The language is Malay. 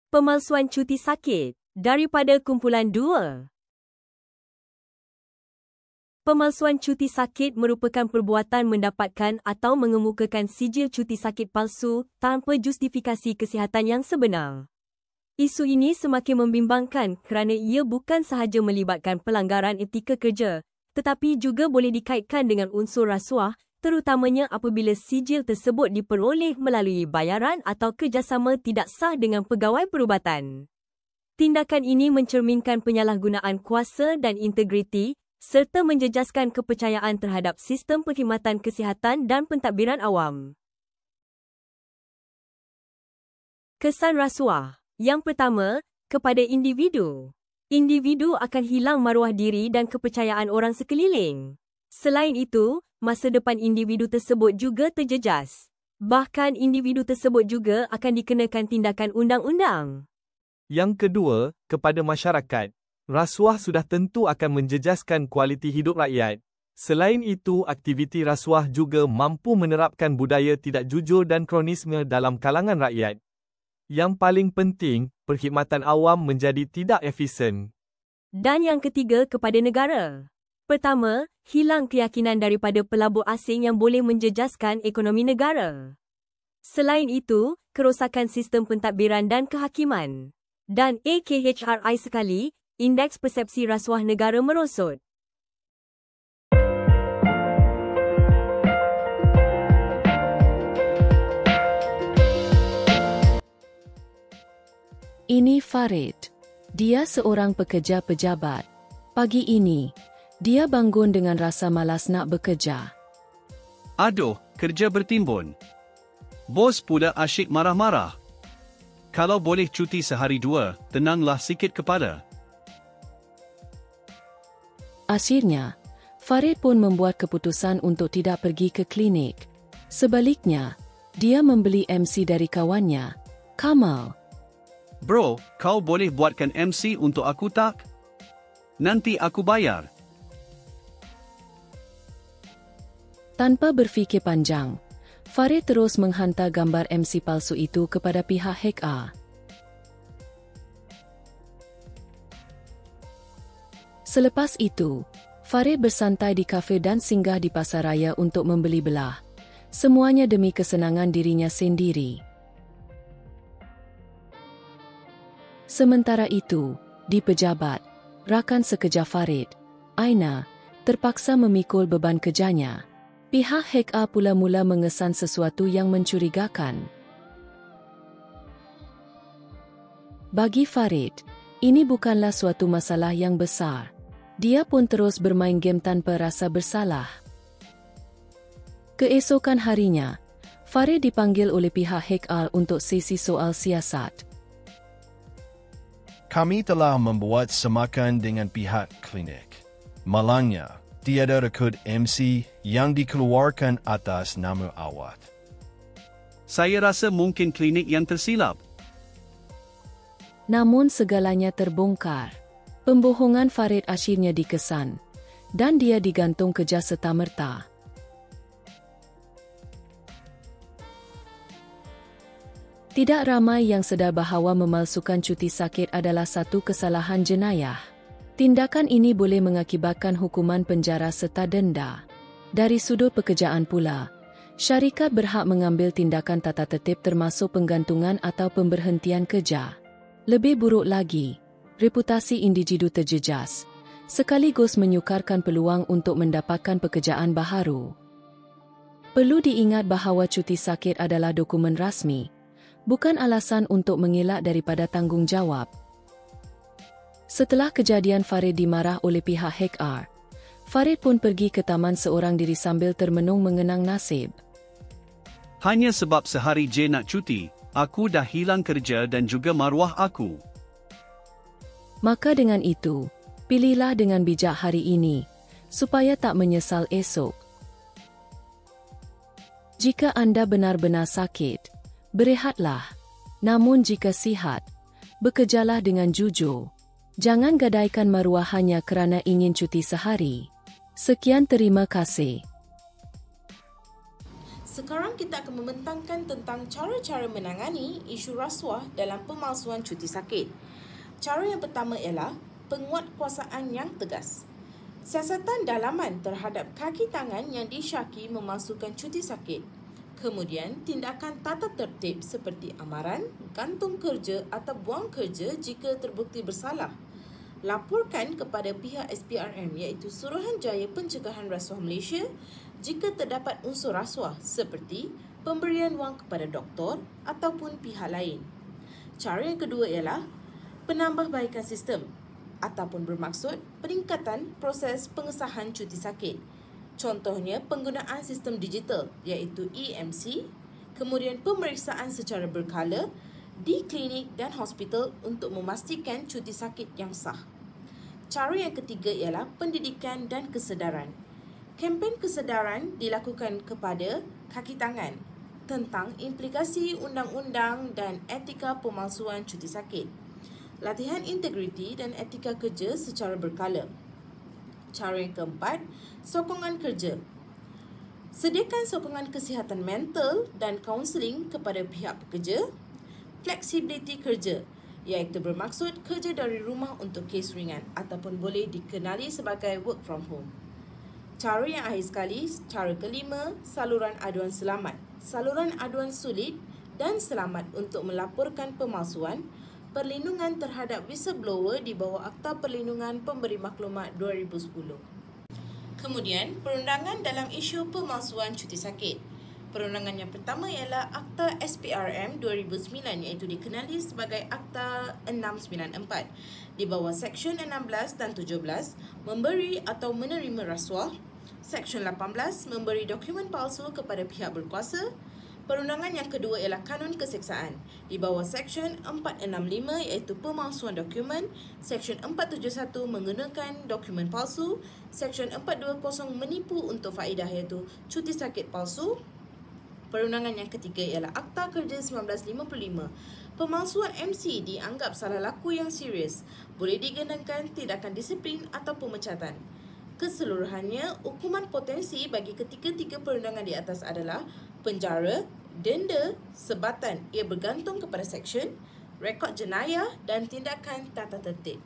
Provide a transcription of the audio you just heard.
Pemalsuan cuti sakit daripada kumpulan 2. Pemalsuan cuti sakit merupakan perbuatan mendapatkan atau mengemukakan sijil cuti sakit palsu tanpa justifikasi kesihatan yang sebenar. Isu ini semakin membimbangkan kerana ia bukan sahaja melibatkan pelanggaran etika kerja, tetapi juga boleh dikaitkan dengan unsur rasuah, terutamanya apabila sijil tersebut diperoleh melalui bayaran atau kerjasama tidak sah dengan pegawai perubatan. Tindakan ini mencerminkan penyalahgunaan kuasa dan integriti serta menjejaskan kepercayaan terhadap sistem perkhidmatan kesihatan dan pentadbiran awam. Kesan rasuah. Yang pertama, kepada individu. Individu akan hilang maruah diri dan kepercayaan orang sekeliling. Selain itu, masa depan individu tersebut juga terjejas. Bahkan individu tersebut juga akan dikenakan tindakan undang-undang. Yang kedua, kepada masyarakat. Rasuah sudah tentu akan menjejaskan kualiti hidup rakyat. Selain itu, aktiviti rasuah juga mampu menerapkan budaya tidak jujur dan kronisme dalam kalangan rakyat. Yang paling penting, perkhidmatan awam menjadi tidak efisien. Dan yang ketiga, kepada negara. Pertama, hilang keyakinan daripada pelabur asing yang boleh menjejaskan ekonomi negara. Selain itu, kerosakan sistem pentadbiran dan kehakiman. Dan AKHRI sekali, indeks persepsi rasuah negara merosot. Ini Farid. Dia seorang pekerja pejabat. Pagi ini, dia bangun dengan rasa malas nak bekerja. Aduh, kerja bertimbun. Bos pula asyik marah-marah. Kalau boleh cuti sehari dua, tenanglah sikit kepala. Akhirnya, Farid pun membuat keputusan untuk tidak pergi ke klinik. Sebaliknya, dia membeli MC dari kawannya, Kamal. Bro, kau boleh buatkan MC untuk aku tak? Nanti aku bayar. Tanpa berfikir panjang, Farid terus menghantar gambar MC palsu itu kepada pihak HR. Selepas itu, Farid bersantai di kafe dan singgah di pasar raya untuk membeli belah. Semuanya demi kesenangan dirinya sendiri. Sementara itu, di pejabat, rakan sekerja Farid, Aina, terpaksa memikul beban kerjanya. Pihak HR pula mula mengesan sesuatu yang mencurigakan. Bagi Farid, ini bukanlah suatu masalah yang besar. Dia pun terus bermain game tanpa rasa bersalah. Keesokan harinya, Farid dipanggil oleh pihak HR untuk sesi soal siasat. Kami telah membuat semakan dengan pihak klinik. Malangnya, tiada rekod MC yang dikeluarkan atas nama awak. Saya rasa mungkin klinik yang tersilap. Namun segalanya terbongkar. Pembohongan Farid akhirnya dikesan, dan dia digantung kerja serta-merta. Tidak ramai yang sedar bahawa memalsukan cuti sakit adalah satu kesalahan jenayah. Tindakan ini boleh mengakibatkan hukuman penjara serta denda. Dari sudut pekerjaan pula, syarikat berhak mengambil tindakan tata tertib termasuk penggantungan atau pemberhentian kerja. Lebih buruk lagi, reputasi individu terjejas, sekaligus menyukarkan peluang untuk mendapatkan pekerjaan baharu. Perlu diingat bahawa cuti sakit adalah dokumen rasmi, bukan alasan untuk mengelak daripada tanggungjawab. Setelah kejadian Farid dimarah oleh pihak HR, Farid pun pergi ke taman seorang diri sambil termenung mengenang nasib. Hanya sebab sehari je nak cuti, aku dah hilang kerja dan juga maruah aku. Maka dengan itu, pilihlah dengan bijak hari ini, supaya tak menyesal esok. Jika anda benar-benar sakit, berehatlah. Namun jika sihat, bekerjalah dengan jujur. Jangan gadaikan maruah hanya kerana ingin cuti sehari. Sekian, terima kasih. Sekarang kita akan membentangkan tentang cara-cara menangani isu rasuah dalam pemalsuan cuti sakit. Cara yang pertama ialah penguatkuasaan yang tegas. Siasatan dalaman terhadap kaki tangan yang disyaki memalsukan cuti sakit. Kemudian, tindakan tata tertib seperti amaran, gantung kerja atau buang kerja jika terbukti bersalah. Laporkan kepada pihak SPRM iaitu Suruhanjaya Pencegahan Rasuah Malaysia jika terdapat unsur rasuah seperti pemberian wang kepada doktor ataupun pihak lain. Cara yang kedua ialah penambahbaikan sistem ataupun bermaksud peningkatan proses pengesahan cuti sakit. Contohnya penggunaan sistem digital iaitu EMC, kemudian pemeriksaan secara berkala di klinik dan hospital untuk memastikan cuti sakit yang sah. Cara yang ketiga ialah pendidikan dan kesedaran. Kempen kesedaran dilakukan kepada kaki tangan tentang implikasi undang-undang dan etika pemalsuan cuti sakit. Latihan integriti dan etika kerja secara berkala. Cara yang keempat, sokongan kerja. Sediakan sokongan kesihatan mental dan kaunseling kepada pihak pekerja. Fleksibiliti kerja, iaitu bermaksud kerja dari rumah untuk kes ringan ataupun boleh dikenali sebagai work from home. Cara yang akhir sekali, cara kelima, saluran aduan selamat. Saluran aduan sulit dan selamat untuk melaporkan pemalsuan, perlindungan terhadap whistleblower di bawah Akta Perlindungan Pemberi Maklumat 2010. Kemudian, perundangan dalam isu pemalsuan cuti sakit. Perundangan yang pertama ialah Akta SPRM 2009 iaitu dikenali sebagai Akta 694. Di bawah Seksyen 16 dan 17, memberi atau menerima rasuah. Seksyen 18, memberi dokumen palsu kepada pihak berkuasa. Perundangan yang kedua ialah Kanun Keseksaan. Di bawah Seksyen 465 iaitu pemalsuan dokumen, Seksyen 471 menggunakan dokumen palsu, Seksyen 420 menipu untuk faedah iaitu cuti sakit palsu. Perundangan yang ketiga ialah Akta Kerja 1955. Pemalsuan MC dianggap salah laku yang serius, boleh dikenakan tindakan disiplin atau pemecatan. Keseluruhannya, hukuman potensi bagi ketiga-tiga perundangan di atas adalah penjara, denda, sebatan ia bergantung kepada seksyen, rekod jenayah dan tindakan tata tertib.